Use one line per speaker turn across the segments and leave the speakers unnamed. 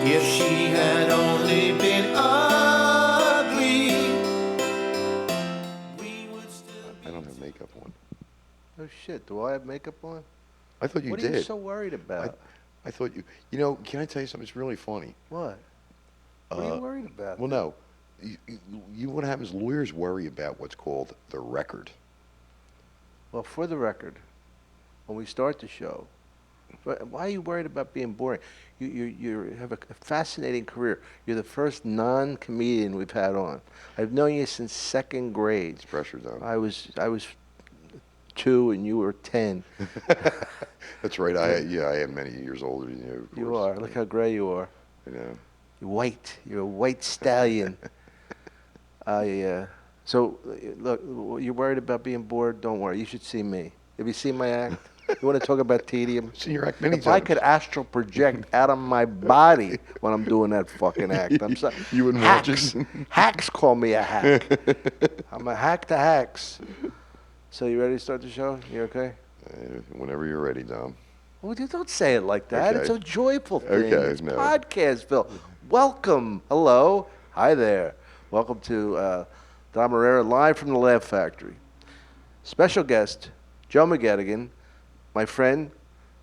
If she had only been ugly, we would still
I don't have makeup on.
Oh shit, do I have makeup on?
I thought you
What
did.
are you so worried about?
I thought you. You know, can I tell you something? It's really funny.
What? What are you worried about?
Well, no. What happens? Lawyers worry about what's called the record.
Well, for the record, when we start the show, why are you worried about being boring? You have a fascinating career. You're the first non-comedian we've had on. I've known you since second grade.
It's pressure zone.
I was 2 and you were 10.
That's right. I am many years older than you. Of
You
course.
are. Look how gray you are.
You know.
You're white. You're a white stallion. So, look, you're worried about being bored? Don't worry. You should see me. Have you seen my act? You want to talk about tedium?
Seen your act many
If I
times.
could astral project out of my body when I'm doing that fucking act, I'm sorry.
You wouldn't watch it?
Hacks call me a hack. I'm a hack to hacks. So you ready to start the show? You okay?
Whenever you're ready, Dom.
Well, you don't say it like that.
Okay.
It's a joyful thing.
Okay,
It's
no.
Podcastville. Welcome. Hello. Hi there. Welcome to Dom Irrera, live from the Laugh Factory. Special guest, Joe McGettigan, my friend,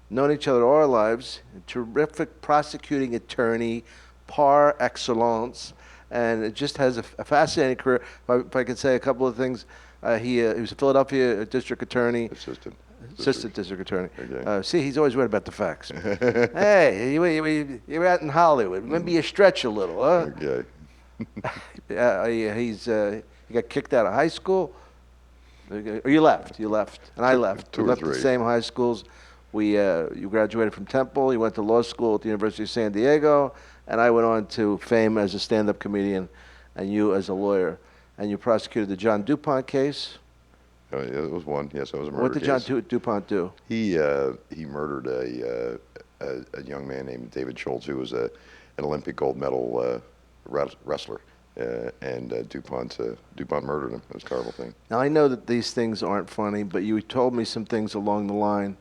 known each other all our lives, a terrific prosecuting attorney, par excellence, and it just has a fascinating career. If I could say a couple of things, he was a Philadelphia district attorney. Assistant district attorney.
Okay.
See, he's always worried about the facts. Hey, you're out in Hollywood. Maybe you stretch a little, huh?
Okay.
He got kicked out of high school. Or you left, and I left.
Two
We
or
left the
three.
same high schools. You graduated from Temple. You went to law school at the University of San Diego, and I went on to fame as a stand-up comedian, and you as a lawyer. And you prosecuted the John DuPont case.
Oh, yeah, it was one. Yes, it was a murder
What did John
case.
DuPont do?
He murdered a young man named David Schultz, who was an Olympic gold medal wrestler, and DuPont murdered him. It was a terrible thing.
Now, I know that these things aren't funny, but you told me some things along the line.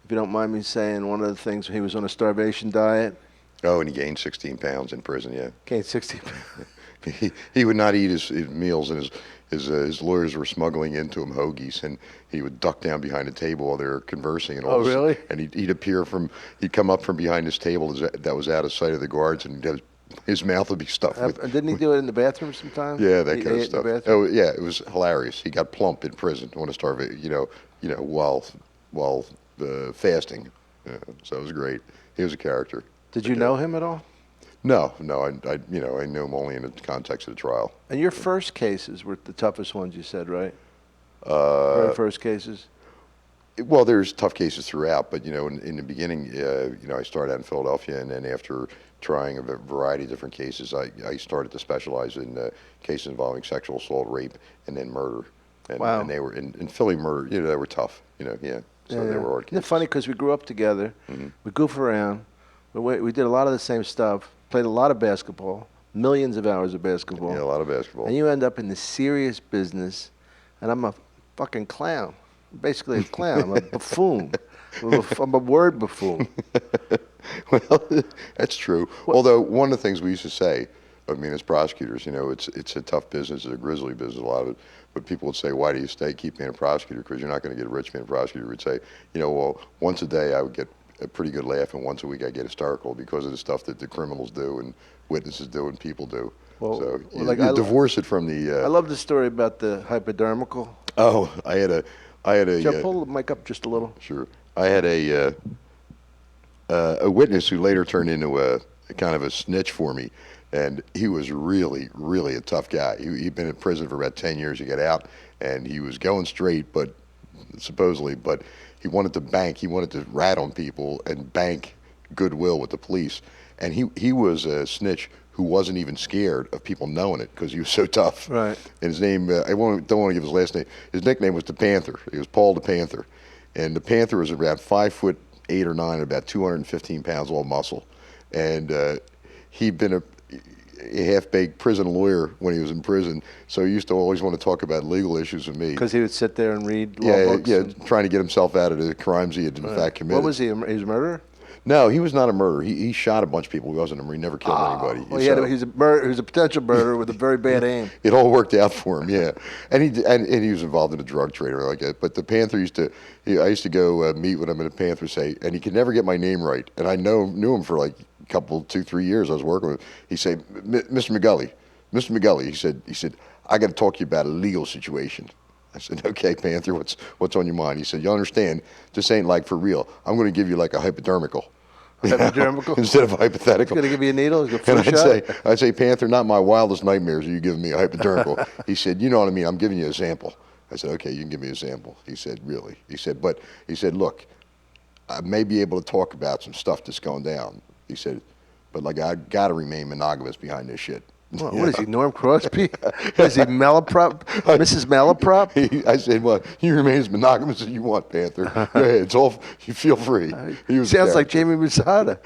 If you don't mind me saying, one of the things, he was on a starvation diet.
Oh, and he gained 16 pounds in prison. Yeah.
Gained 60 pounds.
He would not eat his meals, and his lawyers were smuggling into him hoagies, and he would duck down behind the table while they were conversing. And
really?
And he'd come up from behind his table that was out of sight of the guards, and his mouth would be stuffed with.
Didn't he do it in the bathroom sometimes?
Yeah, that
He
kind of
ate in the
stuff.
bathroom?
Oh, yeah, it was hilarious. He got plump in prison on a starvation, while fasting. So it was great. He was a character.
Did you know him at all?
No, I knew him only in the context of the trial.
And your first cases were the toughest ones, you said, right? Very first cases?
Well, there's tough cases throughout, but in the beginning, I started out in Philadelphia, and then after trying a variety of different cases, I started to specialize in cases involving sexual assault, rape, and then murder. And,
Wow.
And they were in Philly murder. They were tough. So they were hard
Isn't it
cases.
funny because we grew up together, we goof around, we did a lot of the same stuff, played a lot of basketball, millions of hours of basketball.
Yeah, a lot of basketball.
And you end up in the serious business, and I'm a fucking clown. Basically a clown. I'm a buffoon. I'm a word buffoon.
Well, that's true. Although one of the things we used to say, as prosecutors, it's a tough business, it's a grisly business, a lot of it. But people would say, why do you keep being a prosecutor? Because you're not going to get rich being a prosecutor. We'd say, well, once a day I would get a pretty good laugh, and once a week I get hysterical because of the stuff that the criminals do and witnesses do and people do.
Well,
So you
I
divorce it from the.
I love the story about the hypodermical.
Oh, I had a.
Joe, pull the mic up just a little.
Sure. I had a witness who later turned into a kind of a snitch for me, and he was really, really a tough guy. He'd been in prison for about 10 years. He got out, and he was going straight, but he wanted to bank. He wanted to rat on people and bank goodwill with the police. And he was a snitch who wasn't even scared of people knowing it because he was so tough.
Right.
And his name, don't want to give his last name. His nickname was the Panther. He was Paul the Panther. And the Panther was around 5'8" or 9", about 215 pounds, all muscle. And he'd been a half-baked prison lawyer when he was in prison, so he used to always want to talk about legal issues with me.
Because he would sit there and read law books.
Trying to get himself out of the crimes he had in fact committed.
What was he? He was a murderer?
No, he was not a murderer. He shot a bunch of people. He wasn't a murderer. He never killed anybody.
Well,
So
he's a potential murderer with a very bad aim.
it all worked out for him, yeah. And he was involved in a drug trade or like that. But the Panther I used to go meet with him in a Panther say, and he could never get my name right. And I knew him for like a couple, 2-3 years. I was working with him. He said, Mr. McGully, he said, I got to talk to you about a legal situation. I said, okay, Panther, what's on your mind? He said, you understand, this ain't like for real. I'm going to give you like a hypodermical.
Hypodermical?
Instead of hypothetical.
He's going to give you a needle? He's going
And
to
I'd say, Panther, not my wildest nightmares are you giving me a hypodermical. He said, you know what I mean, I'm giving you a sample. I said, okay, you can give me a sample. He said, really? He said, look, I may be able to talk about some stuff that's going down. He said, but like I got to remain monogamous behind this shit.
What is he, Norm Crosby? Is he Malaprop? Mrs. Malaprop?
I said, well, you remain as monogamous as you want, Panther. Go ahead, it's all, you feel free. He was
Sounds like Jamie Musada.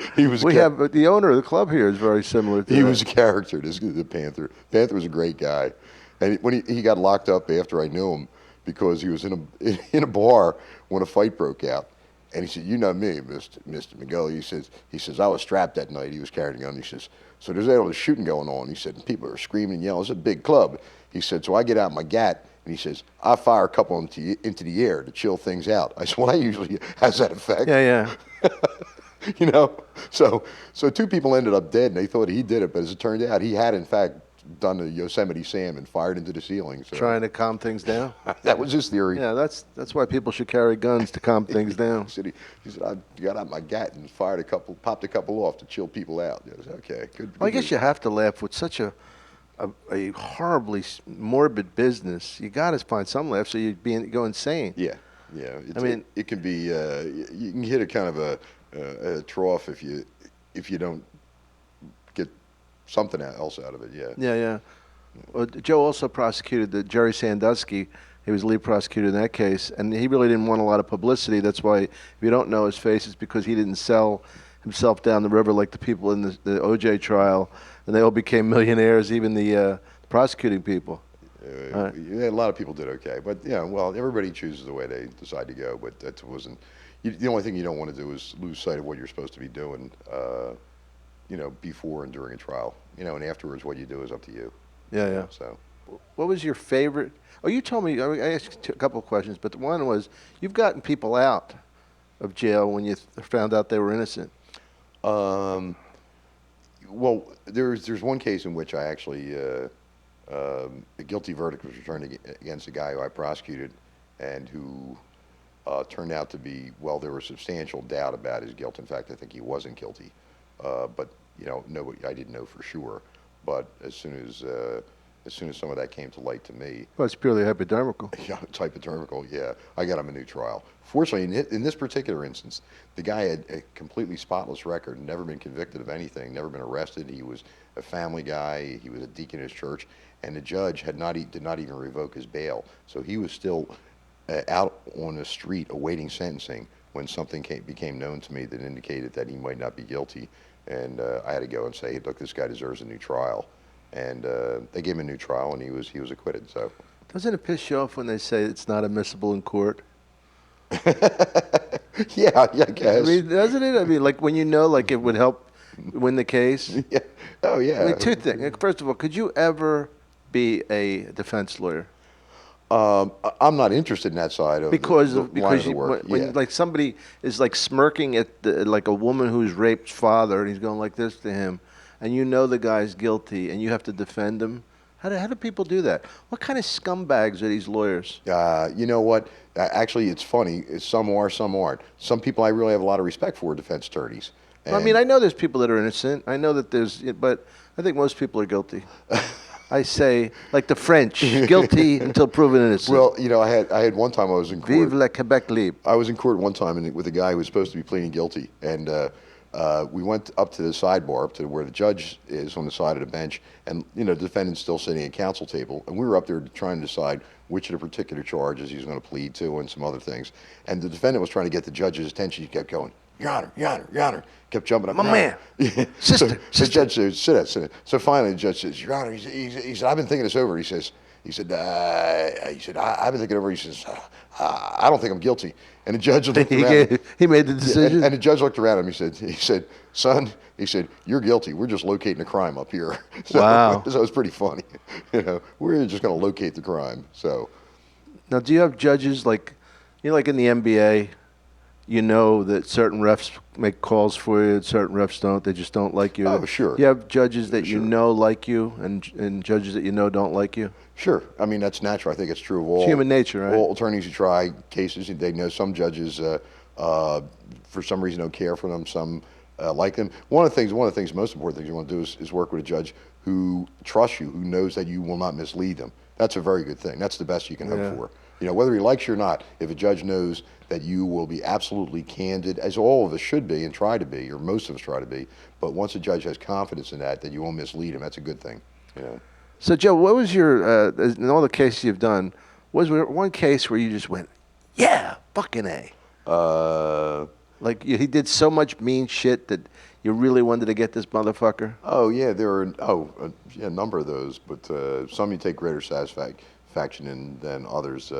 We
have the owner of the club here is very similar to
He
that.
was a character, the Panther. Panther was a great guy. And when he got locked up after I knew him because he was in a bar when a fight broke out. And he said, you know me, Mr. McGully. He says, I was strapped that night. He was carrying a gun. He says, so there's all this shooting going on. He said, and people are screaming and yelling. It's a big club. He said, so I get out my gat, and he says, I fire a couple into the air to chill things out. I said, well, that usually has that effect.
Yeah.
You know? So 2 people ended up dead, and they thought he did it. But as it turned out, he had, in fact, done the Yosemite Sam and fired into the ceiling. So.
Trying to calm things down?
That was his theory.
Yeah, that's why people should carry guns, to calm things down.
He said, I got out my gat and popped a couple off to chill people out. I said, okay, good.
Well, I guess you have to laugh with such a horribly morbid business. You got to find some laugh so you go insane.
Yeah. It can be. You can hit a kind of a trough if you don't get something else out of it. Yeah.
Yeah. Well, Joe also prosecuted the Jerry Sandusky. He was lead prosecutor in that case, and he really didn't want a lot of publicity. That's why, if you don't know his face, it's because he didn't sell himself down the river like the people in the O.J. trial, and they all became millionaires, even the prosecuting people.
Yeah, a lot of people did okay, but well, everybody chooses the way they decide to go. But that wasn't. The only thing you don't want to do is lose sight of what you're supposed to be doing. Before and during a trial. And afterwards, what you do is up to you.
Yeah.
So,
what was your favorite? Oh, you told me. I asked you a couple of questions, but the one was you've gotten people out of jail when you found out they were innocent.
Well, there's one case in which I actually a guilty verdict was returned against a guy who I prosecuted, and who turned out to be, well, there was substantial doubt about his guilt. In fact, I think he wasn't guilty, but nobody, I didn't know for sure. But as soon as some of that came to light to me,
Well, it's purely hypodermical.
yeah, it's hypodermical. Yeah, I got him a new trial. Fortunately, in this particular instance, the guy had a completely spotless record, never been convicted of anything, never been arrested. He was a family guy. He was a deacon in his church, and the judge did not even revoke his bail. So he was still out on the street awaiting sentencing when something became known to me that indicated that he might not be guilty. And I had to go and say, hey, look, this guy deserves a new trial. And they gave him a new trial, and he was acquitted. So.
Doesn't it piss you off when they say it's not admissible in court?
Yeah, I guess.
I mean, doesn't it? I mean, like when like it would help win the case.
Yeah. Oh, yeah.
I mean, 2 things. First of all, could you ever be a defense lawyer?
I'm not interested in that side of
Because
the line of the work.
when like somebody is like smirking at like a woman who's raped father, and he's going like this to him, and you know the guy's guilty, and you have to defend him. How do people do that? What kind of scumbags are these lawyers?
You know what? Actually, it's funny. Some are, some aren't. Some people I really have a lot of respect for, defense attorneys.
Well, I mean, I know there's people that are innocent. I know that but I think most people are guilty. I say, like the French, guilty until proven innocent.
Well, I had one time I was in court.
Vive la Quebec libre.
I was in court one time with a guy who was supposed to be pleading guilty, and we went up to the sidebar, up to where the judge is on the side of the bench, and the defendant's still sitting at counsel table, and we were up there trying to decide which of the particular charges he was going to plead to and some other things. And the defendant was trying to get the judge's attention. He kept going, Your Honor, Your Honor, Your Honor. Kept jumping up.
My man.
Sister. The judge said, sit down. So finally the judge says, Your Honor, he said, I've been thinking this over. He says, I've been thinking over. He says, I don't think I'm guilty. And the judge looked around.
He made the decision.
And the judge looked around him. He said, son, he said, you're guilty. We're just locating the crime up here. So,
Wow.
So it's pretty funny. We're just going to locate the crime. So.
Now, do you have judges like in the NBA, that certain refs make calls for you, and certain refs don't. They just don't like you.
Oh, sure.
You have judges that
Sure.
like you, and judges that don't like you.
Sure. I mean, that's natural. I think it's true of all.
It's human nature, right?
All attorneys who try cases, they know some judges, for some reason, don't care for them. Some like them. One of the things, most important things you want to do is work with a judge who trusts you, who knows that you will not mislead them. That's a very good thing. That's the best you can hope for. Whether he likes you or not, if a judge knows that you will be absolutely candid, as all of us should be and try to be, or most of us try to be, but once a judge has confidence in that you won't mislead him, that's a good thing.
So, Joe, what was your, in all the cases you've done, was there one case where you just went, yeah, fucking A? Like he did so much mean shit that you really wanted to get this motherfucker?
Oh, yeah, there are a number of those, but some you take greater satisfaction in than others.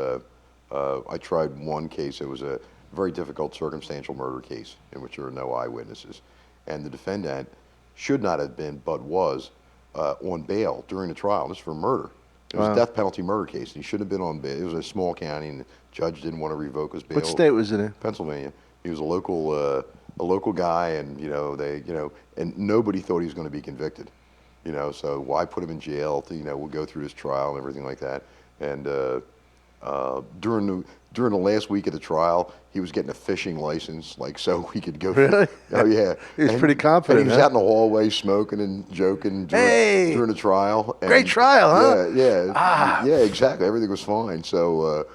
I tried one case. It was a very difficult circumstantial murder case in which there were no eyewitnesses. And the defendant should not have been, but was, on bail during the trial. This was for murder. It was a death penalty murder case. And he should have been on bail. It was a small county, and the judge didn't want to revoke his bail.
What state was it in?
Pennsylvania. He was a local guy, and and nobody thought he was going to be convicted. So why put him in jail? We'll go through his trial and everything like that. And during the last week of the trial, he was getting a fishing license, so he could go.
Really?
Oh yeah.
He was pretty confident.
And he was out in the hallway smoking and joking during the trial. And
great trial, huh?
Yeah, exactly. Everything was fine. So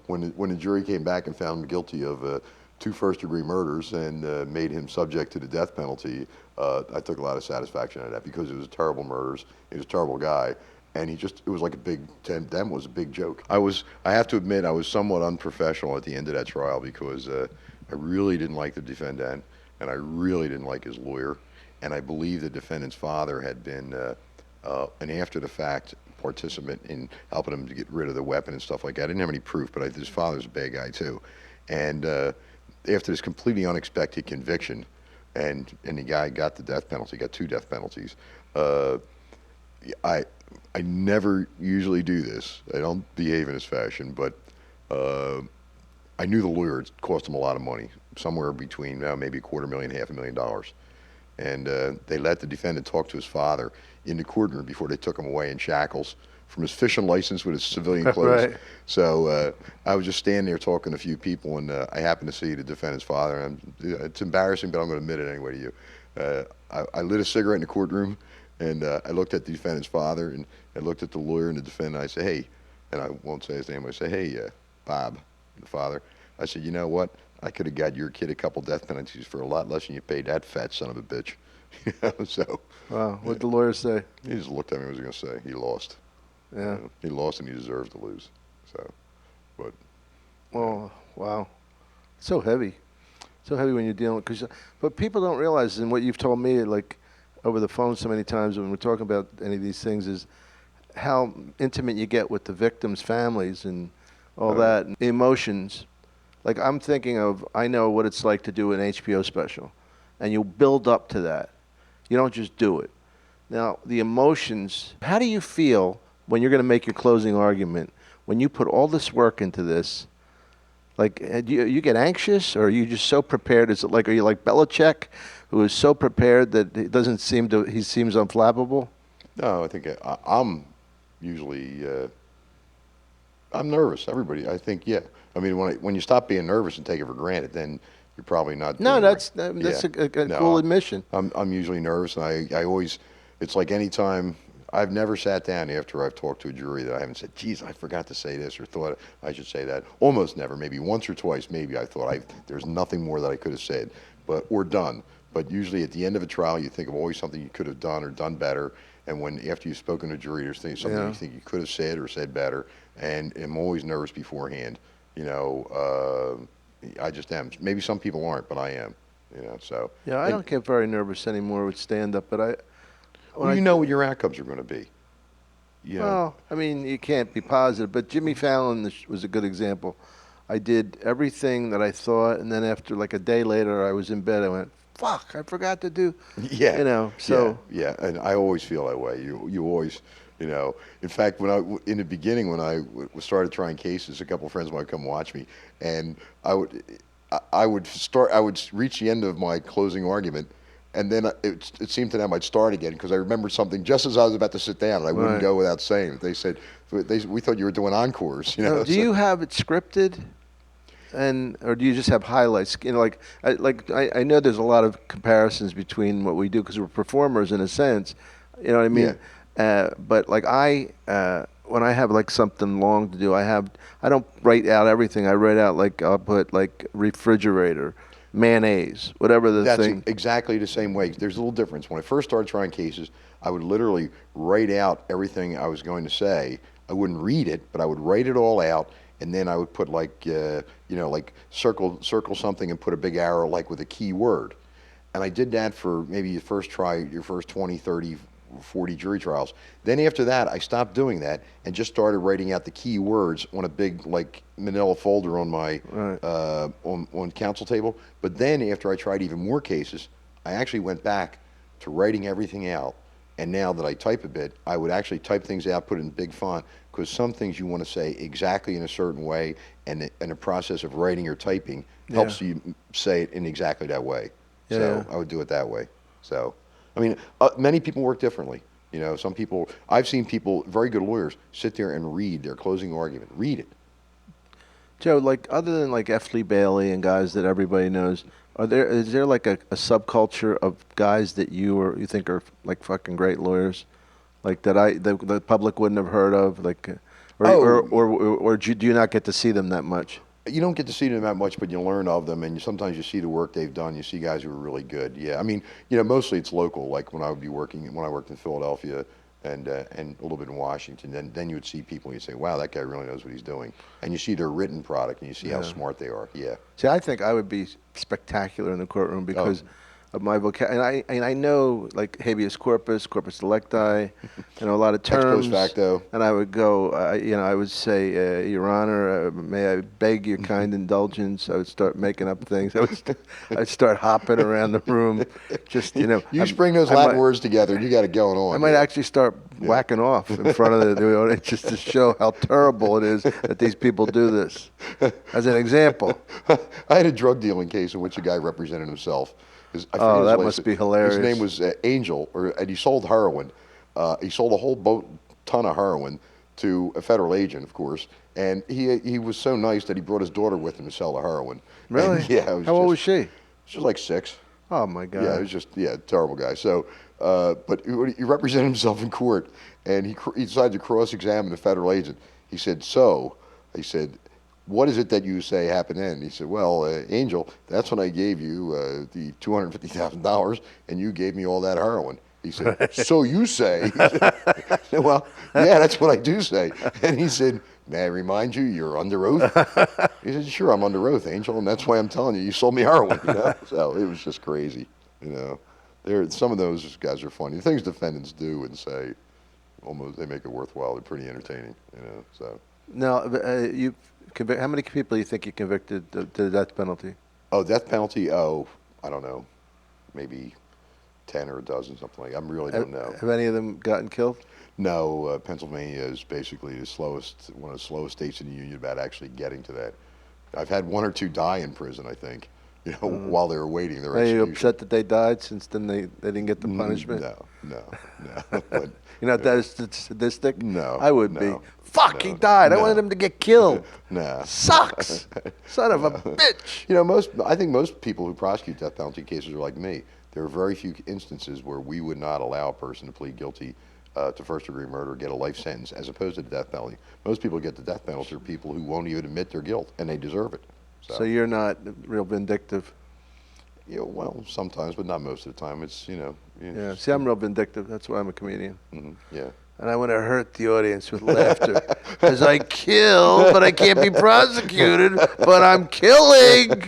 when the jury came back and found him guilty of 2 first-degree murders and made him subject to the death penalty, I took a lot of satisfaction out of that because it was terrible murders. He was a terrible guy. And it was like to them was a big joke. I have to admit, I was somewhat unprofessional at the end of that trial because I really didn't like the defendant, and I really didn't like his lawyer. And I believe the defendant's father had been an after-the-fact participant in helping him to get rid of the weapon and stuff like that. I didn't have any proof, but his father's a bad guy too. And after this completely unexpected conviction, and the guy got the death penalty, got 2 death penalties, I never usually do this. I don't behave in this fashion, but I knew the lawyer. It cost him a lot of money, somewhere between maybe $250,000, $500,000. And they let the defendant talk to his father in the courtroom before they took him away in shackles from his fishing license with his civilian clothes. Right. So I was just standing there talking to a few people, and I happened to see the defendant's father. And it's embarrassing, but I'm going to admit it anyway to you. I lit a cigarette in the courtroom, and I looked at the defendant's father, and I looked at the lawyer and the defendant. I said, hey, and I won't say his name. I said, hey, Bob, the father. I said, you know what? I could have got your kid a couple death penalties for a lot less than you paid that fat son of a bitch. So.
Wow. What'd the lawyer say?
He just looked at me. What was he going to say? He lost.
Yeah.
He lost, and he deserved to lose. So, but.
Oh, wow. It's so heavy. So heavy when you're dealing but people don't realize, and what you've told me, over the phone so many times when we're talking about any of these things, is how intimate you get with the victims' families and all that, and emotions. I'm thinking I know what it's like to do an HBO special, and you build up to that. You don't just do it. Now, the emotions, how do you feel when you're going to make your closing argument, when you put all this work into this? Do you get anxious, or are you just so prepared? Is it are you like Belichick, who is so prepared that he seems unflappable?
No, I think I'm usually, I'm nervous. Everybody, I think, yeah. I mean, when you stop being nervous and take it for granted, then you're probably not.
No, that's a cool admission.
I'm usually nervous, and I always, it's like anytime. I've never sat down after I've talked to a jury that I haven't said, geez, I forgot to say this or thought I should say that. Almost never. Maybe once or twice, maybe I thought there's nothing more that I could have said or done. But usually at the end of a trial, you think of always something you could have done or done better. And after you've spoken to a jury, there's something you think you could have said or said better. And I'm always nervous beforehand. I just am. Maybe some people aren't, but I am. So.
Yeah, I don't get very nervous anymore with stand-up, but
you know what your outcomes are going to be. You know.
Well, I mean, you can't be positive, but Jimmy Fallon was a good example. I did everything that I thought, and then after like a day later, I was in bed. I went, "Fuck, I forgot to do."
Yeah.
You know, so
and I always feel that way. You always, you know. In fact, in the beginning when started trying cases, a couple of friends might come watch me, and I would reach the end of my closing argument, and then it seemed to them I'd start again because I remembered something just as I was about to sit down, and I wouldn't
Right.
go without saying it. They said, we thought you were doing encores, you know.
Now, do you have it scripted, or do you just have highlights? You know, I know there's a lot of comparisons between what we do because we're performers in a sense. You know what I mean? But like when I have like something long to do, I don't write out everything. I write out like I'll put like refrigerator, mayonnaise, whatever the
That's
thing.
exactly the same way. There's a little difference. When I first started trying cases, I would literally write out everything I was going to say. I wouldn't read it, but I would write it all out, and then I would put like, like circle something and put a big arrow like with a key word. And I did that for maybe your first 20, 30, 40 jury trials. Then after that, I stopped doing that and just started writing out the key words on a big like manila folder on my on counsel table. But then after I tried even more cases, I actually went back to writing everything out. And now that I type a bit, I would actually type things out, put it in big font, because some things you want to say exactly in a certain way, and the process of writing or typing helps you say it in exactly that way. So I would do it that way. So, I mean, many people work differently. You know, some people, I've seen people, very good lawyers, sit there and read their closing argument. Read it.
Joe, like other than like F. Lee Bailey and guys that everybody knows, is there like a subculture of guys that you think are like fucking great lawyers, like that the public wouldn't have heard of, like, or do you not get to see them that much?
You don't get to see them that much, but you learn of them, and sometimes you see the work they've done. You see guys who are really good. Yeah, I mean, mostly it's local. Like when I worked in Philadelphia and a little bit in Washington, then you would see people and you say, wow, that guy really knows what he's doing. And you see their written product and you see how smart they are. Yeah.
See, I think I would be spectacular in the courtroom because of my vocabulary. And I know like habeas corpus, corpus delicti, a lot of terms.
Ex post facto.
And I would go, I would say, Your Honor, may I beg your kind indulgence? I would start making up things. I'd start hopping around the room, just
You string those Latin words together, and you got it going on.
I might actually start whacking off in front of the audience just to show how terrible it is that these people do this. As an example.
I had a drug dealing case in which a guy represented himself.
That must be hilarious.
His name was Angel, and he sold heroin. He sold a whole ton of heroin to a federal agent, of course. And he was so nice that he brought his daughter with him to sell the heroin.
Really?
And,
How old was she?
She was like 6.
Oh my God.
Yeah, it was just terrible guy. So, but he represented himself in court, and he decided to cross-examine the federal agent. He said, what is it that you say happened then? He said, well, Angel, that's when I gave you the $250,000, and you gave me all that heroin. He said, so you say. I said, well, yeah, that's what I do say. And he said, may I remind you, you're under oath? He said, sure, I'm under oath, Angel, and that's why I'm telling you, you sold me heroin. So it was just crazy. Some of those guys are funny. The things defendants do and say, almost they make it worthwhile. They're pretty entertaining. So.
Now, how many people do you think you convicted to the death penalty?
Oh, death penalty? Oh, I don't know. Maybe 10 or a dozen, something like that. I really don't know.
Have any of them gotten killed?
No, Pennsylvania is basically one of the slowest states in the union about actually getting to that. I've had 1 or 2 die in prison, I think, while they were waiting their execution.
Are you upset that they died since then they didn't get the punishment?
No. But,
You're not that sadistic?
No.
I would be. Fuck,
No,
he died. I
no.
wanted him to get killed.
No.
Sucks. Son of a bitch.
I think most people who prosecute death penalty cases are like me. There are very few instances where we would not allow a person to plead guilty to first-degree murder, get a life sentence, as opposed to the death penalty. Most people get the death penalty are people who won't even admit their guilt, and they deserve it.
So you're not real vindictive?
Well, sometimes, but not most of the time. It's,
Yeah. See, I'm real vindictive. That's why I'm a comedian.
Yeah.
And I want to hurt the audience with laughter. Because I kill, but I can't be prosecuted, but I'm killing.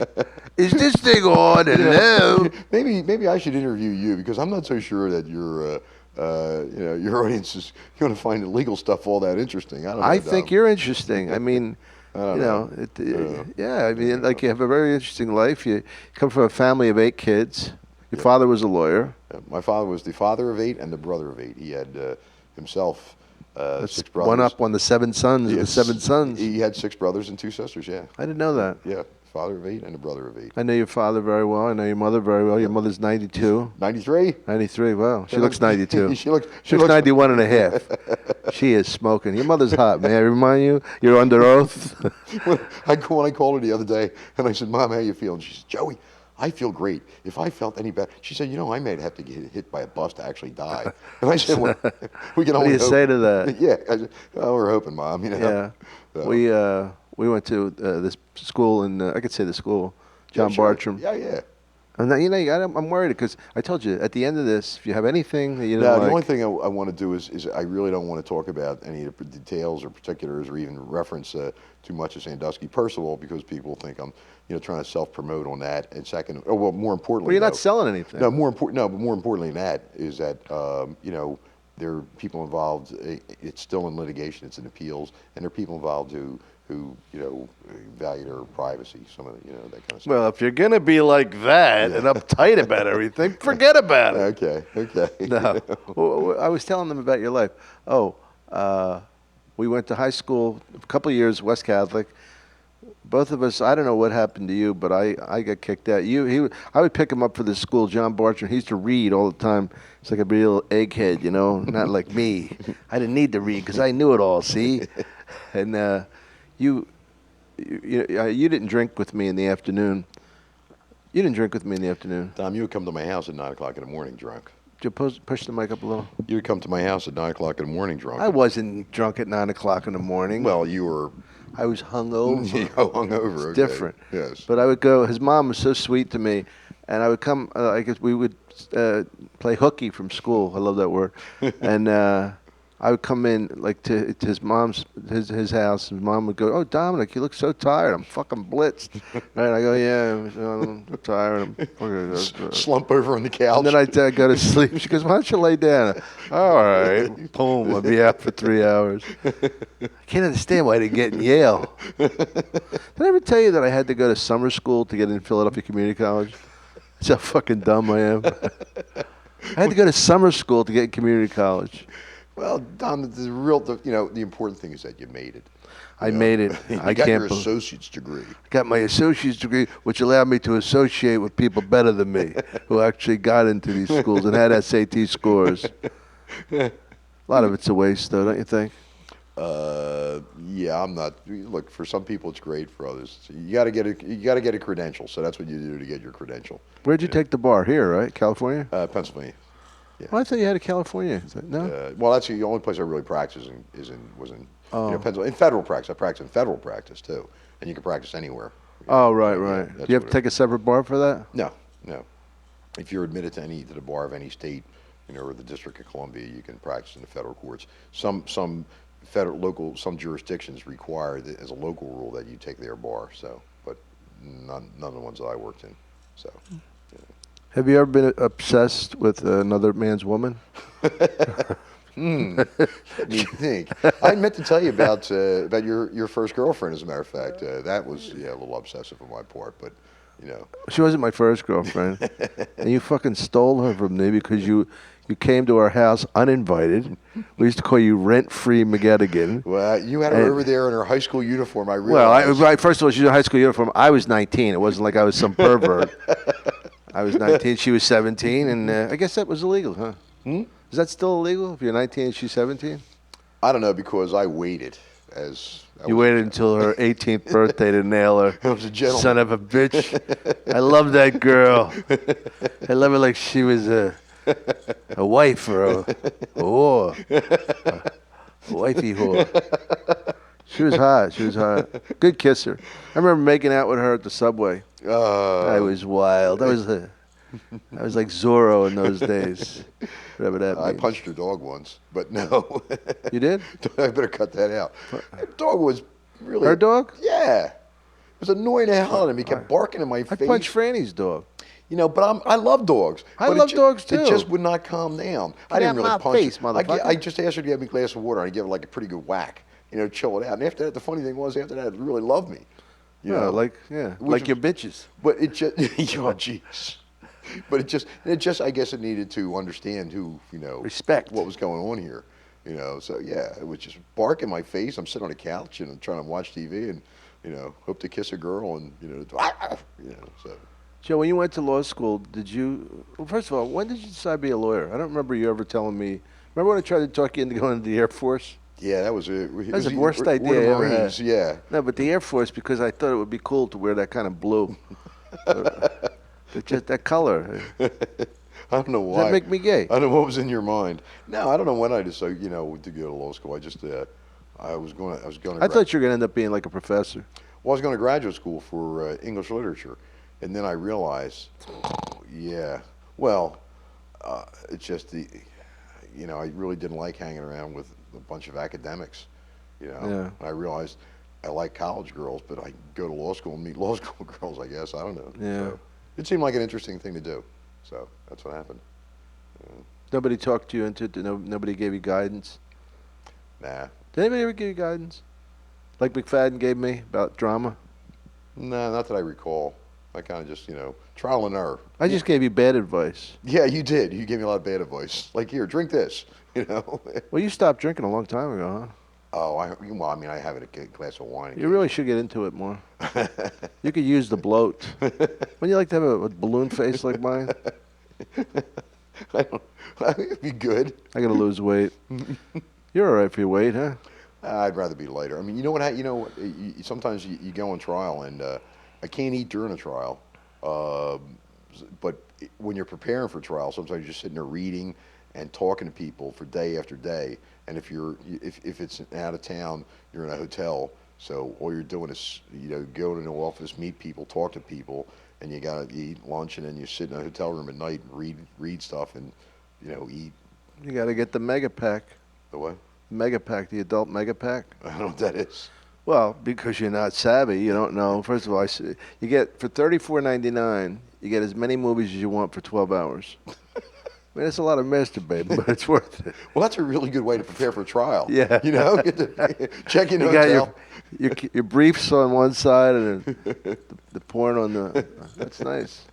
Is this thing on? Hello?
Maybe I should interview you, because I'm not so sure that you're your audience is going to find illegal stuff all that interesting. I don't know.
I think
Dom.
you're interesting. I mean,
I don't know.
yeah. I mean, like you have a very interesting life. You come from a family of 8 kids. Your father was a lawyer.
My father was the father of 8 and the brother of 8. He had himself 6 brothers.
One up on the 7 sons of the 7 sons.
He had 6 brothers and 2 sisters. Yeah.
I didn't know that.
Yeah. Father of 8 and a brother of 8.
I know your father very well. I know your mother very well. Your mother's 92.
93.
93. Wow. She looks 92.
She looks
91 and a half. She is smoking. Your mother's hot. May I remind you? You're under oath.
when I called her the other day and I said, Mom, how you feeling? She said, Joey, I feel great. If I felt any better, she said, I might have to get hit by a bus to actually die. And I said, well, we can
What
only
do you
hope.
say to that?
Yeah. I said, we're hoping, Mom.
Yeah.
So.
We went to this school, and I could say the school, John
sure.
Bartram.
Yeah.
And then, I'm worried because I told you at the end of this, if you have anything that you don't
No,
like,
the only thing I want to do is I really don't want to talk about any of the details or particulars or even reference too much of Sandusky. First of all, because people think I'm trying to self-promote on that, and second, more importantly,
well, you're not selling anything.
No, more importantly than that is that there are people involved. It's still in litigation. It's in appeals, and there are people involved who value their privacy. Some of the, that kind of stuff.
Well, if you're gonna be like that and uptight about everything, forget about it.
Okay.
No, well, I was telling them about your life. We went to high school a couple of years, West Catholic. Both of us, I don't know what happened to you, but I got kicked out. I would pick him up for this school, John Bartram. He used to read all the time. It's like a real egghead, not like me. I didn't need to read because I knew it all, see? And you didn't drink with me in the afternoon. You didn't drink with me in the afternoon.
Tom, you would come to my house at 9 o'clock in the morning drunk.
Did you push the mic up a little?
You would come to my house at 9 o'clock in the morning drunk.
I wasn't drunk at 9 o'clock in the morning.
Well, you were.
I was hungover.
Hungover.
It's different.
Yes.
But I would go. His mom was so sweet to me, and I would come. I guess we would play hooky from school. I love that word. And I would come in like to his mom's his house. His mom would go, "Oh, Dominic, you look so tired. I'm fucking blitzed." Right? I go, "Yeah, I'm tired. I'm
slump over on the couch."
And then I go to sleep. She goes, "Why don't you lay down?" All right. Boom. I'll be out for 3 hours. I can't understand why I didn't get in Yale. Did I ever tell you that I had to go to summer school to get in Philadelphia Community College? That's how fucking dumb I am. I had to go to summer school to get in community college.
Well, Don, the important thing is that you made it.
I made it.
I got your associate's degree.
I got my associate's degree, which allowed me to associate with people better than me, who actually got into these schools and had SAT scores. A lot of it's a waste, though, don't you think?
Yeah, I'm not. Look, for some people it's great. For others, you got to get a credential. So that's what you do to get your credential.
Where'd you take the bar? Here, right? California?
Pennsylvania. Yeah.
Well, I thought you had a California. No.
Well, that's the only place I really practice was in Pennsylvania. In federal practice, I practice in federal practice too, and you can practice anywhere.
Oh, right. Do you have to take a separate bar for that?
No. If you're admitted to the bar of any state, or the District of Columbia, you can practice in the federal courts. Some jurisdictions require that as a local rule that you take their bar. So, but none of the ones that I worked in. So.
Have you ever been obsessed with another man's woman?
You think? I meant to tell you about your first girlfriend. As a matter of fact, that was a little obsessive on my part, but
She wasn't my first girlfriend, and you fucking stole her from me because you came to our house uninvited. We used to call you Rent-Free McGettigan.
Well, you had her over there in her high school uniform. I realized.
Well, first of all, she was in high school uniform. I was 19. It wasn't like I was some pervert. I was 19. She was 17, and I guess that was illegal, huh? Is that still illegal if you're 19 and she's 17?
I don't know, because I waited
You waited until her 18th birthday to nail her.
I was a gentleman.
Son of a bitch. I love that girl. I love her like she was a wife or a whore. A wifey whore. She was hot. Good kisser. I remember making out with her at the subway. I was wild. I was like Zorro in those days. Whatever that means.
I punched her dog once, but no.
You did?
I better cut that out. That dog was really...
Her dog?
Yeah. It was annoying the hell out of me. He kept barking in my face.
I punched Franny's dog.
But I love dogs.
I
But
love dogs, too.
It just would not calm down. I
Get
didn't
out
really
my
punch
face,
it.
motherfucker.
I just asked her to give me a glass of water, and I gave her like a pretty good whack. Chill it out. And after that, the funny thing was, after that, it really loved me.
Like
Which
your bitches.
But it just, oh jeez. But it just, I guess it needed to understand who,
Respect.
what was going on here. So yeah, it was just bark in my face. I'm sitting on a couch and I'm trying to watch TV and, hope to kiss a girl and, so.
Joe, when you went to law school, well, first of all, when did you decide to be a lawyer? I don't remember you ever telling me. Remember when I tried to talk you into going into the Air Force?
Yeah, that was it.
That was the worst idea I ever had.
Yeah.
No, but the Air Force, because I thought it would be cool to wear that kind of blue. Just that color.
I don't know why.
Does that make me gay?
I don't know what was in your mind. No, I don't know when I decided, to go to law school. I was going to.
I thought you were going to end up being like a professor.
Well, I was going to graduate school for English literature, and then I realized, it's just I really didn't like hanging around with a bunch of academics,
Yeah.
And I realized I like college girls, but I go to law school and meet law school girls, I guess. I don't know.
Yeah.
So it seemed like an interesting thing to do, so that's what happened.
Nobody talked to you into it? Nobody gave you guidance?
Nah.
Did anybody ever give you guidance? Like McFadden gave me about drama?
No, not that I recall. I kind of just, trial and error.
I just gave you bad advice.
Yeah, you did. You gave me a lot of bad advice. Like, here, drink this,
Well, you stopped drinking a long time ago, huh?
Oh, I have a glass of wine.
You really should get into it more. You could use the bloat. Wouldn't you like to have a balloon face like mine?
It'd be good.
I gotta lose weight. You're all right for your weight, huh?
I'd rather be lighter. I mean, you know what? Sometimes you go on trial, and I can't eat during a trial. But when you're preparing for trial, sometimes you're just sitting there reading and talking to people for day after day. And if it's out of town, you're in a hotel. So all you're doing is go to the office, meet people, talk to people, and you gotta eat lunch, and then you sit in a hotel room at night and read stuff and eat.
You gotta get the mega pack.
The what?
Mega pack, the adult mega pack.
I don't know what that is.
Well, because you're not savvy, you don't know. First of all, you get for $34.99, you get as many movies as you want for 12 hours. I mean, it's a lot of masturbating, but it's worth it.
Well, that's a really good way to prepare for trial.
Yeah.
Get to check in
You
hotel.
got your briefs on one side and the porn on the. That's nice.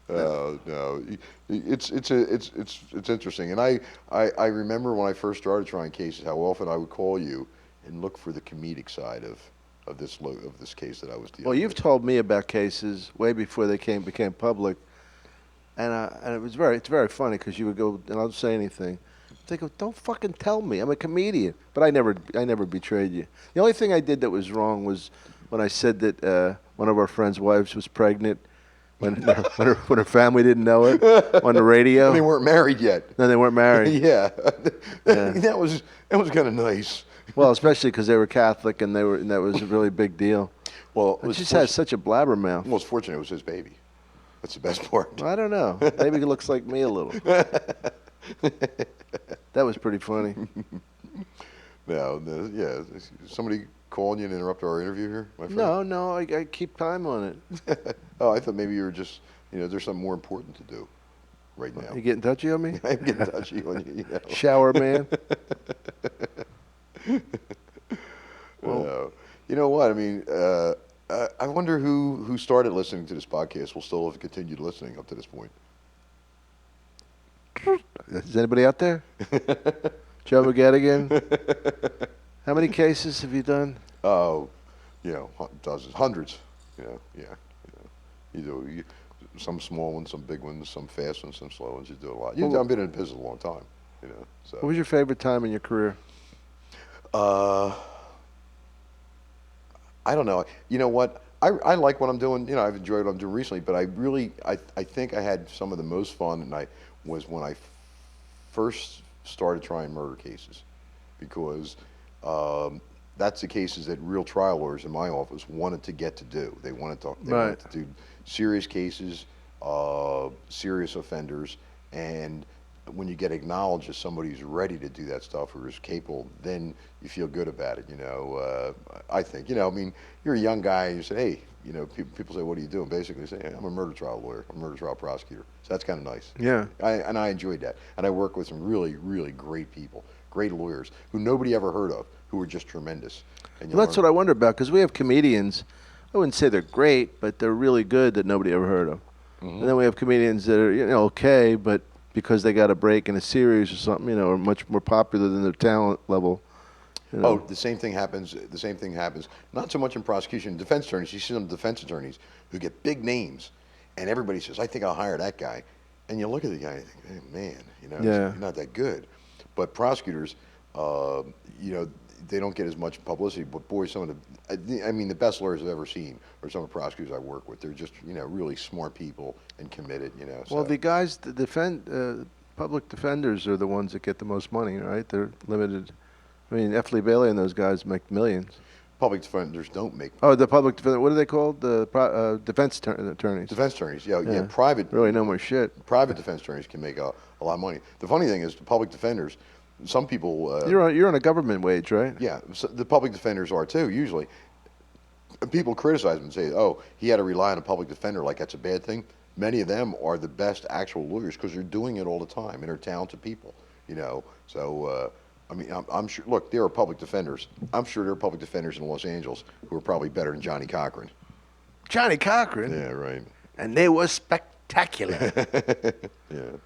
No, it's interesting, and I remember when I first started trying cases, how often I would call you and look for the comedic side of this case that I was dealing with.
Well, you've told me about cases way before they became public, and it's very funny because you would go and I'll say anything. They go, don't fucking tell me. I'm a comedian, but I never betrayed you. The only thing I did that was wrong was when I said that one of our friends' wives was pregnant. When her family didn't know it on the radio.
They weren't married yet.
No, they weren't married.
Yeah.
Yeah.
That was kind of nice.
Well, especially because they were Catholic and that was a really big deal.
Well,
He just has such a blabbermouth.
Well, it's fortunate it was his baby. That's the best part.
I don't know. Maybe he looks like me a little. That was pretty funny.
Yeah. Somebody calling you and interrupt our interview here, my friend?
No, I keep time on it.
Oh, I thought maybe you were just, there's something more important to do right now.
You getting touchy on me?
I'm getting touchy on you.
Shower man.
Well, you know what? I mean, I wonder who started listening to this podcast will still have continued listening up to this point.
Is anybody out there? Joe McGettigan. How many cases have you done?
Oh, dozens, hundreds. You do some small ones, some big ones, some fast ones, some slow ones. You do a lot. I've been in business a long time. So.
What was your favorite time in your career?
I don't know. You know what? I like what I'm doing. I've enjoyed what I'm doing recently, but I think I had some of the most fun, and was when I first started trying murder cases, because that's the cases that real trial lawyers in my office wanted to get to do. They wanted to do serious cases, serious offenders, and when you get acknowledged as somebody who's ready to do that stuff or is capable, then you feel good about it. I think, I mean, you're a young guy and you say, hey, people say, what are you doing? Basically say, hey, I'm a murder trial lawyer, I'm a murder trial prosecutor. So that's kind of nice.
Yeah.
And I enjoyed that. And I work with some really, really great people, great lawyers who nobody ever heard of, who are just tremendous. And
Well, that's what I wonder about, because we have comedians. I wouldn't say they're great, but they're really good that nobody ever heard of.
Mm-hmm.
And then we have comedians that are okay, but because they got a break in a series or something, are much more popular than their talent level.
Oh, the same thing happens. The same thing happens. Not so much in prosecution. Defense attorneys. You see some defense attorneys who get big names, and everybody says, "I think I'll hire that guy." And you look at the guy and you think, hey, "Man,
Yeah.
he's not that good." But prosecutors, they don't get as much publicity. But boy, some of the best lawyers I've ever seen are some of the prosecutors I work with. They're just, really smart people and committed.
Well, the guys that defend public defenders are the ones that get the most money, right? They're limited. I mean, F. Lee Bailey and those guys make millions.
Public defenders don't make.
Oh, the public defender. What are they called? The defense attorneys.
Defense attorneys, yeah, private.
Really know more shit.
Private defense attorneys can make a lot of money. The funny thing is, the public defenders, some people.
You're on a government wage, right?
Yeah, so the public defenders are too, usually. And people criticize them and say, oh, he had to rely on a public defender like that's a bad thing. Many of them are the best actual lawyers because they're doing it all the time and they're talented people, So, I'm sure, look, there are public defenders. I'm sure there are public defenders in Los Angeles who are probably better than Johnny Cochran.
Johnny Cochran?
Yeah, right.
And they were spectacular.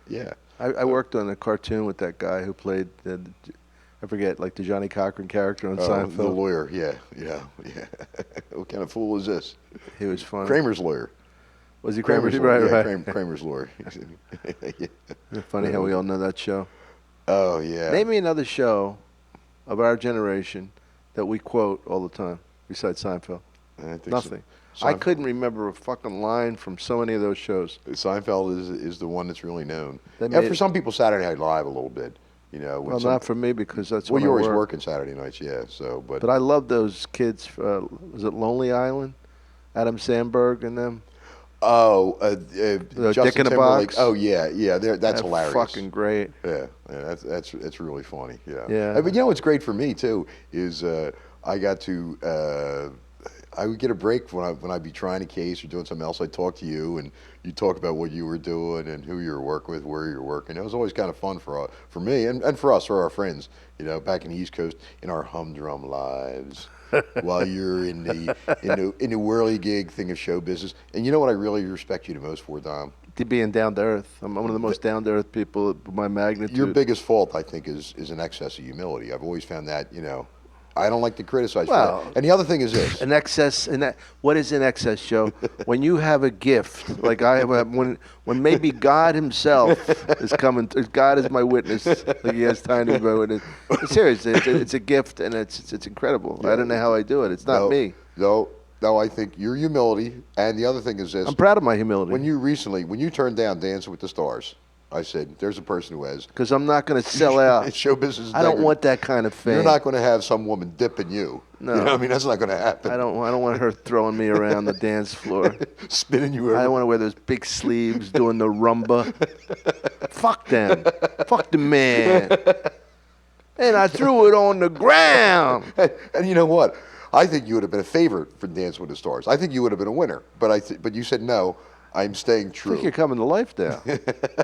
Yeah.
I worked on a cartoon with that guy who played, I forget, like the Johnny Cochran character on Seinfeld.
The lawyer, yeah. What kind of fool is this?
He was funny.
Kramer's lawyer.
Was he Kramer's
lawyer?
Right,
yeah,
right.
Kramer's lawyer.
Yeah. Funny how we all know that show.
Oh, yeah.
Name me another show of our generation that we quote all the time besides Seinfeld.
I think
Nothing.
I
I couldn't remember a fucking line from so many of those shows.
Seinfeld is the one that's really known.
They
And
made-
for some people, Saturday Night Live a little bit.
Well, not for me because that's
Well,
when
you're
I
always
work.
working Saturday nights, yeah. So,
But I love those kids. Was it Lonely Island? Adam Sandberg and them.
Oh, Justin
Dick in a
Timberlake.
Box?
Oh yeah, that's
They're
hilarious.
Fucking great.
Yeah, that's really funny. Yeah.
Yeah.
But what's great for me too is I got to I would get a break when I'd be trying a case or doing something else. I'd talk to you and you talk about what you were doing and who you were working with, where you were working. It was always kind of fun for me and for us, for our friends. Back in the East Coast in our humdrum lives. While you're in the whirligig thing of show business. And you know what I really respect you the most for, Dom?
Being down to earth. I'm one of the most down to earth people of my magnitude.
Your biggest fault, I think, is an excess of humility. I've always found that, I don't like to criticize for that. And the other thing is this.
An excess, what is in excess, Joe? When you have a gift, like I have, when maybe God himself is coming, God is my witness, like he has time to be my witness. Seriously, it's a gift and it's incredible. I don't know how I do it. It's not me.
No, I think your humility, and the other thing is this.
I'm proud of my humility.
When you turned down Dancing with the Stars, I said, there's a person who has.
Because I'm not going to sell out.
Show business.
I don't want that kind of fame.
You're not going to have some woman dipping you.
No.
You know what I mean? That's not going to happen.
I don't want her throwing me around the dance floor.
Spinning you over.
I don't want to wear those big sleeves doing the rumba. Fuck them. Fuck the man. And I threw it on the ground.
And you know what? I think you would have been a favorite for Dance with the Stars. I think you would have been a winner. But you said no. I'm staying true.
I think you're coming to life now.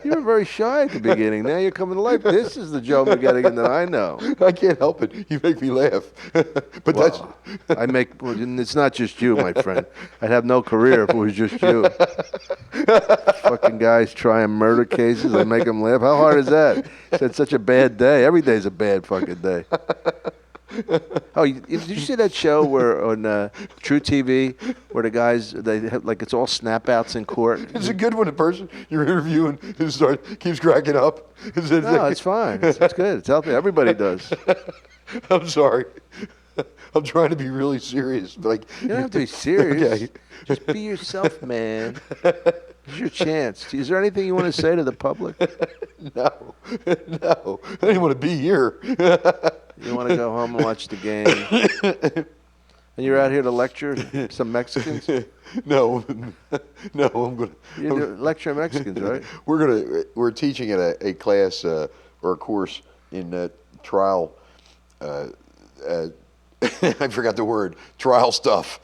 You were very shy at the beginning. Now you're coming to life. This is the Joe McGettigan that I know.
I can't help it. You make me laugh.
It's not just you, my friend. I'd have no career if it was just you. Fucking guys trying murder cases. I make them laugh. How hard is that? It's such a bad day. Every day's a bad fucking day. Oh, did you see that show where on True TV where the guys they have, like it's all snapouts in court?
It's a good when the person you're interviewing keeps cracking up.
No, it's fine. It's good. It's healthy. Everybody does.
I'm sorry. I'm trying to be really serious, but
you don't have to be serious.
Okay.
Just be yourself, man. It's your chance. Is there anything you want to say to the public?
No. I don't even want to be here.
You want to go home and watch the game? And you're out here to lecture some Mexicans?
No, no, I'm gonna.
You're lecture Mexicans, right?
We're teaching at a class or a course in trial. I forgot the word. Trial stuff.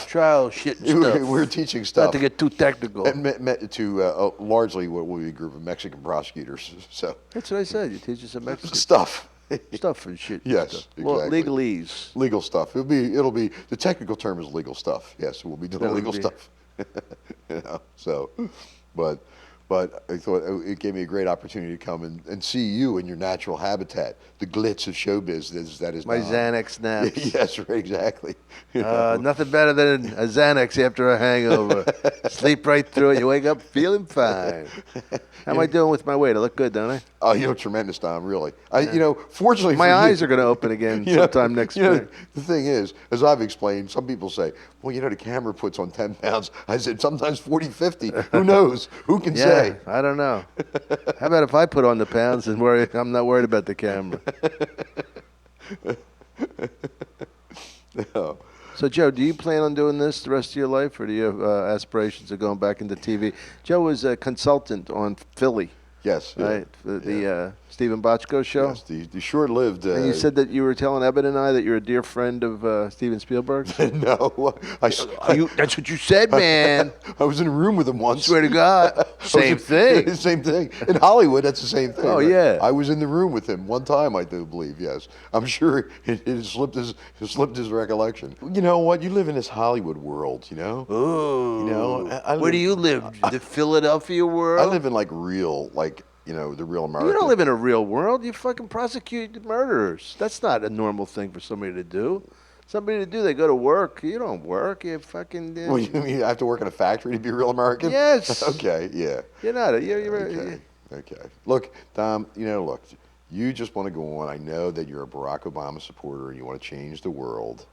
Trial shit and stuff.
We're teaching stuff.
Not to get too technical.
And to largely what will be a group of Mexican prosecutors. So
That's what I said. You teach us some Mexican
stuff.
stuff and shit.
Yes,
stuff.
exactly.
Well, legalese.
Legal stuff. It'll be the technical term is legal stuff. Yes, we'll be doing legal stuff. So, but I thought it gave me a great opportunity to come and see you in your natural habitat, the glitz of showbiz that is
My
now.
Xanax naps.
Yes, right, exactly. You know?
Nothing better than a Xanax after a hangover. Sleep right through it. You wake up feeling fine. How am I doing with my weight? I look good, don't I?
Oh, you know, tremendous, Tom. Really. Fortunately,
My
for
eyes
you,
are going to open again sometime next spring.
The thing is, as I've explained, some people say, well, the camera puts on 10 pounds. I said, sometimes 40, 50. Who knows? Who can say?
I don't know. How about if I put on the pounds and I'm not worried about the camera?
No.
So, Joe, do you plan on doing this the rest of your life, or do you have aspirations of going back into TV? Joe was a consultant on Philly,
Yes.
right? The Stephen Bochco show.
Yes, the short-lived.
And you said that you were telling Eben and I that you're a dear friend of Steven Spielberg?
No.
That's what you said, man.
I was in a room with him once.
Swear to God. Same thing.
Same thing. In Hollywood, that's the same thing.
Oh,
right?
yeah.
I was in the room with him one time, I do believe, yes. I'm sure it slipped his recollection. You know what? You live in this Hollywood world,
Ooh. Where do
live-
you live? The Philadelphia world?
I live in the real America.
You don't live in a real world. You fucking prosecute murderers. That's not a normal thing for somebody to do. They go to work. You don't work. You fucking.
Well, you mean I have to work in a factory to be a real American?
Yes.
Okay, yeah.
You're not.
Okay. Look, Tom, you just want to go on. I know that you're a Barack Obama supporter and you want to change the world,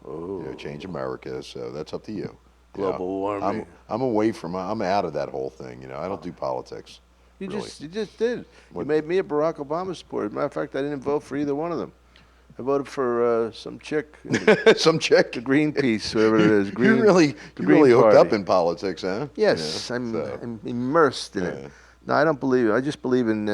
change America, so that's up to you.
Global warming.
I'm out of that whole thing, I don't do politics.
You
really.
just did. You made me a Barack Obama supporter. As a matter of fact, I didn't vote for either one of them. I voted for some chick.
Some chick?
The Greenpeace, whatever it is.
You're really hooked up in politics, huh?
Yes, I'm immersed in it. No, I don't believe it. I just believe in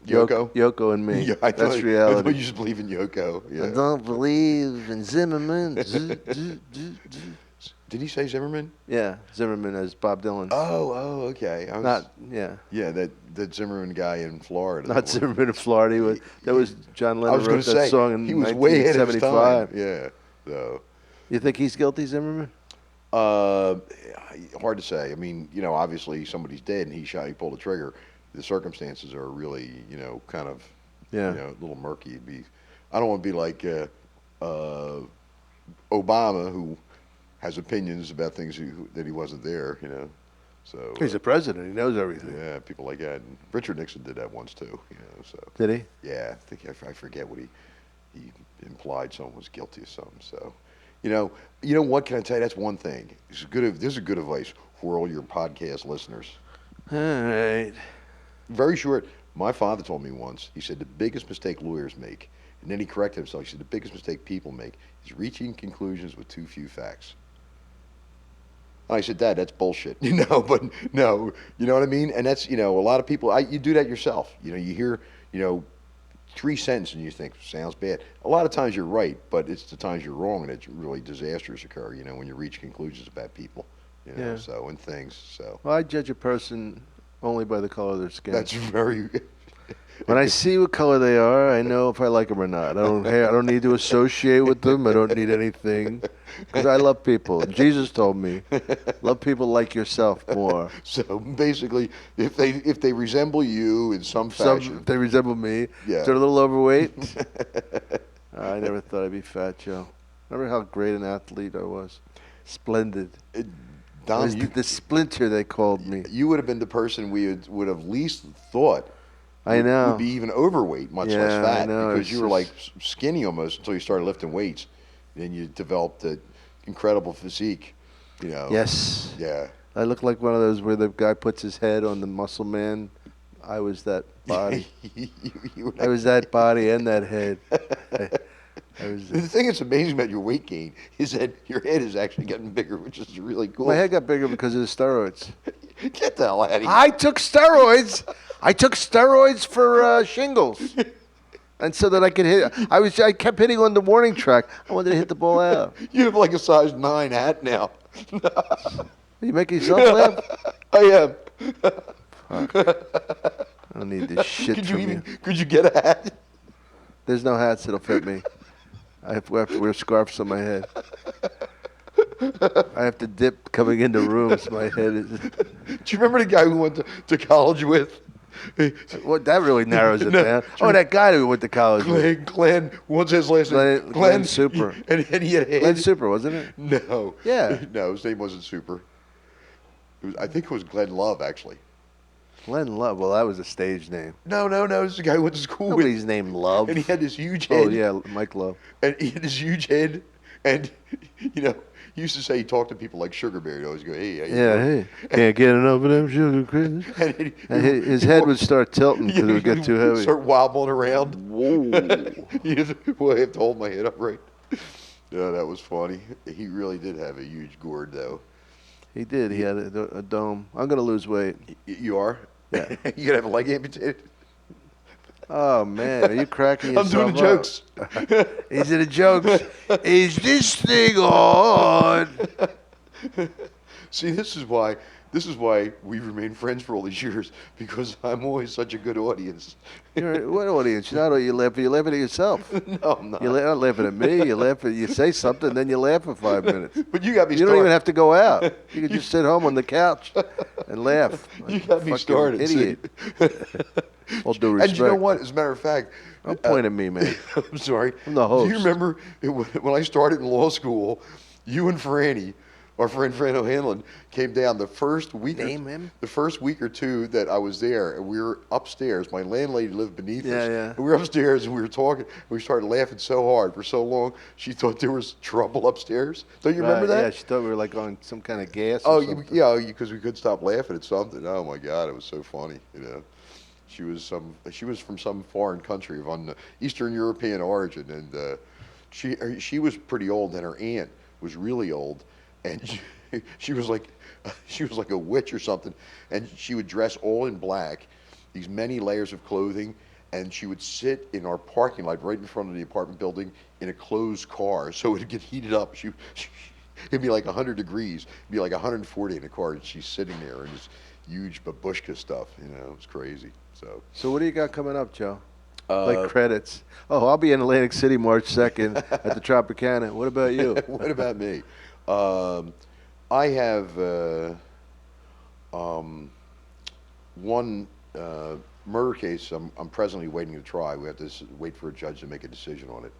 Yoko?
Yoko and me.
Yeah,
That's reality.
I thought you just believe in Yoko. Yeah.
I don't believe in Zimmerman.
Did he say Zimmerman?
Yeah, Zimmerman as Bob Dylan.
Oh, okay. Yeah, that Zimmerman guy in Florida.
Not Zimmerman in Florida. That was John Lennon wrote that song in
he was way ahead of his time.
1975.
Yeah. So.
You think he's guilty, Zimmerman?
Hard to say. I mean, obviously somebody's dead and he pulled the trigger. The circumstances are really, kind of, a little murky. I don't want to be like Obama, who has opinions about things that he wasn't there, So
He's the president. He knows everything.
yeah, people like that. And Richard Nixon did that once too, So
Did he?
yeah, I forget what he implied someone was guilty of something. So, what can I tell you? That's one thing. This is good advice for all your podcast listeners.
All right.
Very short. My father told me once. He said the biggest mistake lawyers make, and then he corrected himself. He said the biggest mistake people make is reaching conclusions with too few facts. And I said, Dad, that's bullshit. But no, you know what I mean? And that's, a lot of people, you do that yourself. You hear, 3 sentences and you think, sounds bad. A lot of times you're right, but it's the times you're wrong and it's really disasters occur, when you reach conclusions about people, so, and things, so.
Well, I judge a person only by the color of their skin.
That's very...
When I see what color they are, I know if I like them or not. I don't need to associate with them. I don't need anything, because I love people. Jesus told me, love people like yourself more.
So basically, if they resemble you in some fashion,
They resemble me.
Yeah.
They're a little overweight. I never thought I'd be fat, Joe. Remember how great an athlete I was? Splendid.
Don,
The splinter, they called me.
you would have been the person we would have least thought.
I know.
Would be even overweight, much less
Yeah,
fat,
I know.
because
It's
you were
just-
like skinny almost until you started lifting weights. Then you developed an incredible physique.
Yes.
Yeah.
I look like one of those where the guy puts his head on the muscle man. I was that body.
You were
I was that body and that head.
The thing that's amazing about your weight gain is that your head is actually getting bigger, which is really cool.
My head got bigger because of the steroids.
Get the hell out of here.
I took steroids. I took steroids for shingles. And so that I could hit. I kept hitting on the warning track. I wanted to hit the ball out.
You have like a size 9 hat now.
You make yourself laugh?
I am.
I don't need this shit from you.
Could you get a hat?
There's no hats that'll fit me. I have to wear scarves on my head. I have to dip coming into rooms. My head is.
Do you remember the guy who went to college with?
Well, that really narrows it down. Oh, that guy who went to college with.
Glenn, what's his last name?
Glenn Super.
And he had a head.
Glenn Super, wasn't it?
No.
Yeah.
No, his name wasn't Super. I think it was Glenn Love, actually.
Glenn Love. Well, that was a stage name.
No. This is the guy who went to school with.
Nobody's named Love.
And he had this huge head.
Oh, yeah, Mike Love.
And he had this huge head. And, he used to say he talked to people like Sugar Bear. He'd always go, hey. How you doing?
Hey. Can't get enough of them sugar crisps. And his head would start tilting because it would get too heavy.
Start wobbling around.
Whoa.
Boy, I have to hold my head up right. Yeah, that was funny. He really did have a huge gourd, though.
He did. He had a dome. I'm going to lose weight.
You are?
Yeah.
You going to have a leg amputated?
Oh, man. Are you cracking yourself
I'm doing the jokes.
Is it a joke? Is this thing on?
See, this is why we've remained friends for all these years, because I'm always such a good audience.
What audience? You're not. You laugh at yourself.
No, I'm not.
You're not laughing at me. You say something, then you laugh for 5 minutes.
But you got me started.
You don't even have to go out. You can just sit home on the couch and laugh.
You got me started.
Idiot. All due respect.
And you know what? As a matter of fact,
Don't point at me, man.
I'm sorry.
I'm the host.
Do you remember when I started in law school? You and Franny, our friend Fran O'Hanlon, came down the first week.
Name him?
The first week or two that I was there, and we were upstairs. My landlady lived beneath us.
Yeah.
And we were upstairs, and we were talking. We started laughing so hard for so long. She thought there was trouble upstairs. Don't you remember that?
Yeah, she thought we were like on some kind of gas.
Oh,
or something.
yeah, because we couldn't stop laughing at something. Oh my God, it was so funny. She was from some foreign country of Eastern European origin, and she was pretty old, and her aunt was really old, and she was like a witch or something, and she would dress all in black, these many layers of clothing, and she would sit in our parking lot right in front of the apartment building in a closed car, so it'd get heated up. It'd be like 100 degrees, it'd be like 140 in the car, and she's sitting there in this huge babushka stuff. It was crazy.
So what do you got coming up, Joe? Like credits. Oh, I'll be in Atlantic City March 2nd at the Tropicana. What about you?
What about me? I have one murder case I'm presently waiting to try. We have to wait for a judge to make a decision on it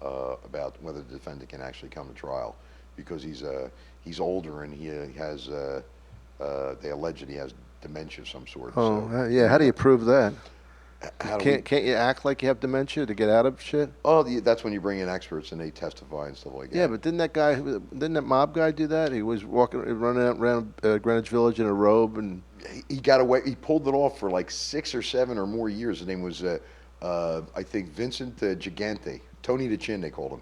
about whether the defendant can actually come to trial, because he's older and he has they allege that he has dementia of some sort.
Oh,
so,
yeah. How do you prove that?
Can't
you act like you have dementia to get out of shit?
Oh, that's when you bring in experts and they testify and stuff like that.
Yeah, but didn't that mob guy do that? He was running around Greenwich Village in a robe, and
he got away. He pulled it off for like 6 or 7 or more years. His name was, I think, Vincent Gigante. Tony the Chin, they called him.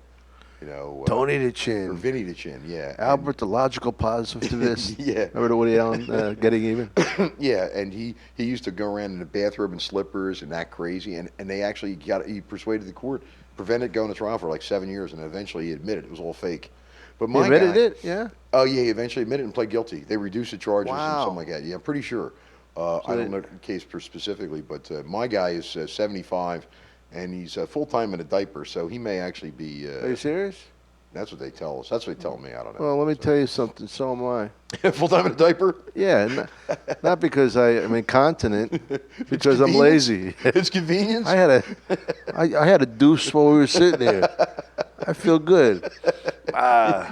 Tony the
Or
Chin.
Vinny the Chin, yeah.
Albert, the logical positivist.
Yeah.
Remember the Woody Allen Getting Even?
Yeah, and he used to go around in a bathrobe and slippers and act crazy, and they actually he persuaded the court, prevented going to trial for like 7 years, and eventually he admitted it was all fake. But
He admitted it, yeah?
Oh, yeah, he eventually admitted and pled guilty. They reduced the charges and
Wow.
something like that. Yeah, I'm pretty sure. I don't know the case specifically, but my guy is 75, and he's full-time in a diaper, so he may actually be...
Are you serious?
That's what they tell us. That's what they tell me. I don't know.
Well, let me tell you something. So am I.
Full-time in a diaper?
Yeah, not because I'm incontinent, because I'm
convenience.
lazy.
It's convenience?
I had a deuce while we were sitting there. I feel good.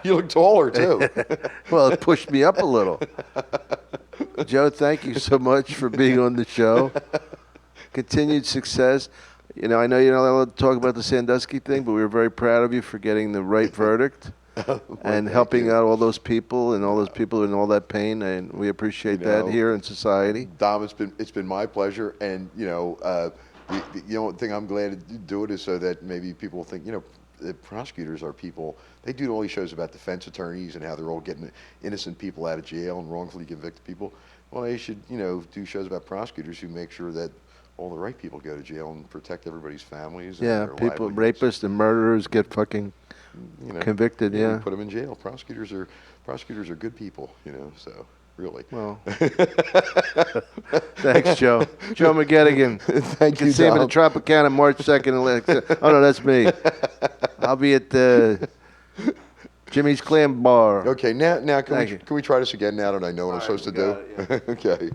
You look taller, too.
Well, it pushed me up a little. Joe, thank you so much for being on the show. Continued success. I know you're not allowed to talk about the Sandusky thing, but we were very proud of you for getting the right verdict and helping out all those people and all those people in all that pain, and we appreciate that here in society.
Dom, it's been my pleasure, and the thing I'm glad to do it is so that maybe people think, the prosecutors are people. They do all these shows about defense attorneys and how they're all getting innocent people out of jail and wrongfully convicted people. Well, they should, do shows about prosecutors who make sure that all the right people go to jail and protect everybody's families. And
Yeah,
their
people,
livelihoods.
rapists and murderers get fucking convicted.
We
Yeah.
put them in jail. Prosecutors are good people. So. Really.
Well, thanks, Joe. Joe McGettigan.
Thank you,
See him in the
Tom.
Tropicana March 2nd. Oh, no, that's me. I'll be at Jimmy's Clam Bar.
Okay, now can
Thank you.
we try this again now that I know what I'm supposed to do?
got it,
Okay.